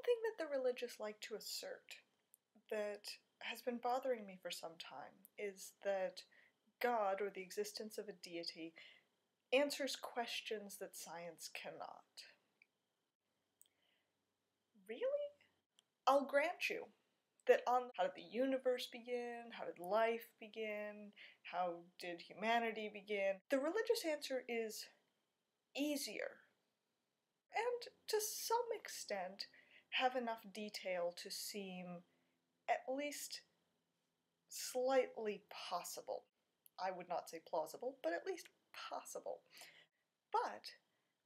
thing that the religious like to assert that has been bothering me for some time is that God, or the existence of a deity, answers questions that science cannot. Really? I'll grant you that on how did the universe begin, how did life begin, how did humanity begin, the religious answer is easier, and to some extent have enough detail to seem at least slightly possible. I would not say plausible, but at least possible. But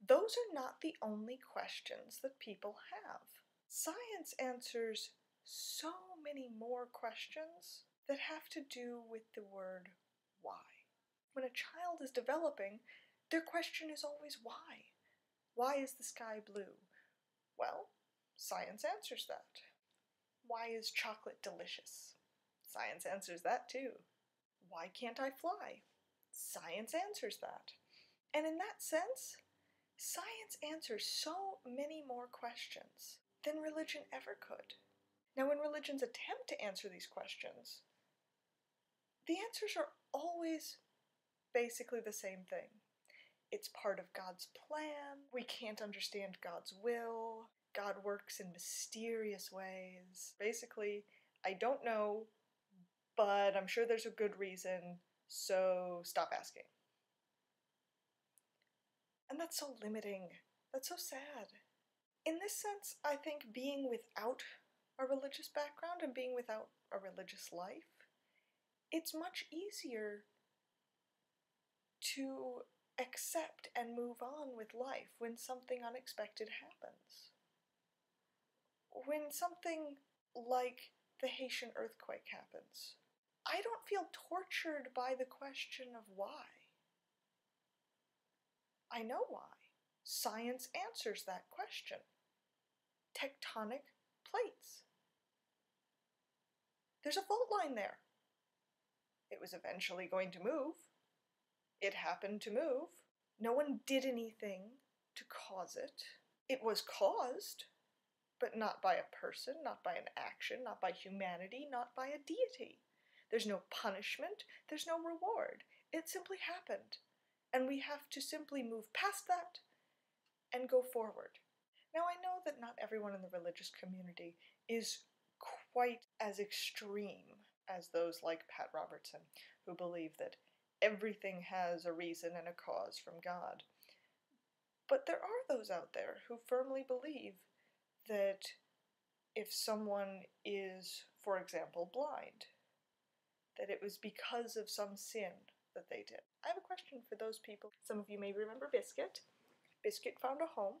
those are not the only questions that people have. Science answers so many more questions that have to do with the word why. When a child is developing, their question is always why. Why is the sky blue? Well, science answers that. Why is chocolate delicious? Science answers that too. Why can't I fly? Science answers that. And in that sense, science answers so many more questions than religion ever could. Now, when religions attempt to answer these questions, the answers are always basically the same thing. It's part of God's plan. We can't understand God's will. God works in mysterious ways. Basically, I don't know, but I'm sure there's a good reason, so stop asking. And that's so limiting. That's so sad. In this sense, I think being without a religious background and being without a religious life, it's much easier to accept and move on with life when something unexpected happens. When something like the Haitian earthquake happens, I don't feel tortured by the question of why. I know why. Science answers that question. Tectonic plates. There's a fault line there. It was eventually going to move. It happened to move. No one did anything to cause it. It was caused, but not by a person, not by an action, not by humanity, not by a deity. There's no punishment, there's no reward. It simply happened. And we have to simply move past that and go forward. Now, I know that not everyone in the religious community is quite as extreme as those like Pat Robertson, who believe that everything has a reason and a cause from God. But there are those out there who firmly believe that if someone is, for example, blind, that it was because of some sin that they did. I have a question for those people. Some of you may remember Biscuit. Biscuit found a home,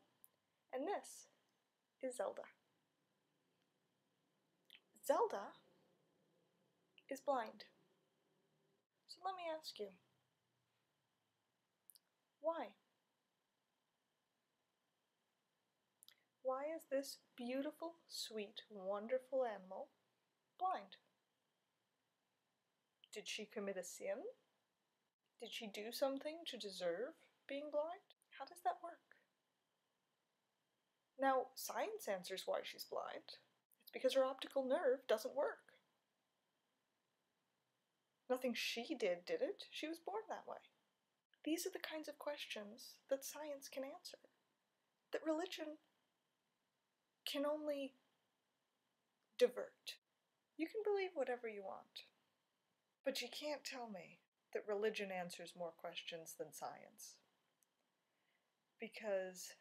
and this is Zelda. Zelda is blind. So let me ask you, why? Why is this beautiful, sweet, wonderful animal blind? Did she commit a sin? Did she do something to deserve being blind? How does that work? Now, science answers why she's blind. It's because her optical nerve doesn't work. Nothing she did it? She was born that way. These are the kinds of questions that science can answer, that religion can only divert. You can believe whatever you want, but you can't tell me that religion answers more questions than science, because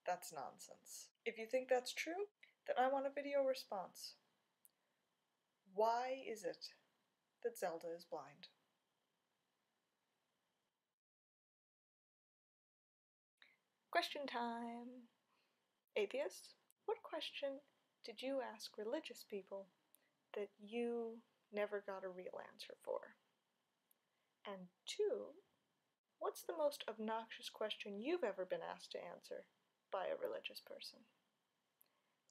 that's nonsense. If you think that's true, then I want a video response. Why is it that Zelda is blind? Question time! Atheist, what question did you ask religious people that you never got a real answer for? And 2, what's the most obnoxious question you've ever been asked to answer by a religious person?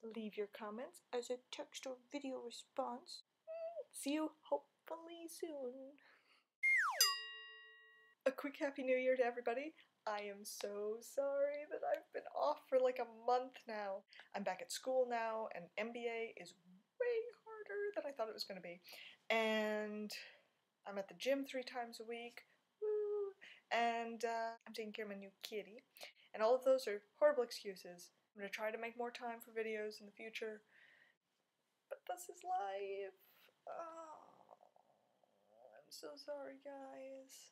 Leave your comments as a text or video response. See you hopefully soon. A quick Happy New Year to everybody. I am so sorry that I've been off for like a month now. I'm back at school now, and MBA is way harder than I thought it was going to be. And I'm at the gym 3 times a week. Woo! And I'm taking care of my new kitty. And all of those are horrible excuses. I'm going to try to make more time for videos in the future. But this is life. Oh, I'm so sorry, guys.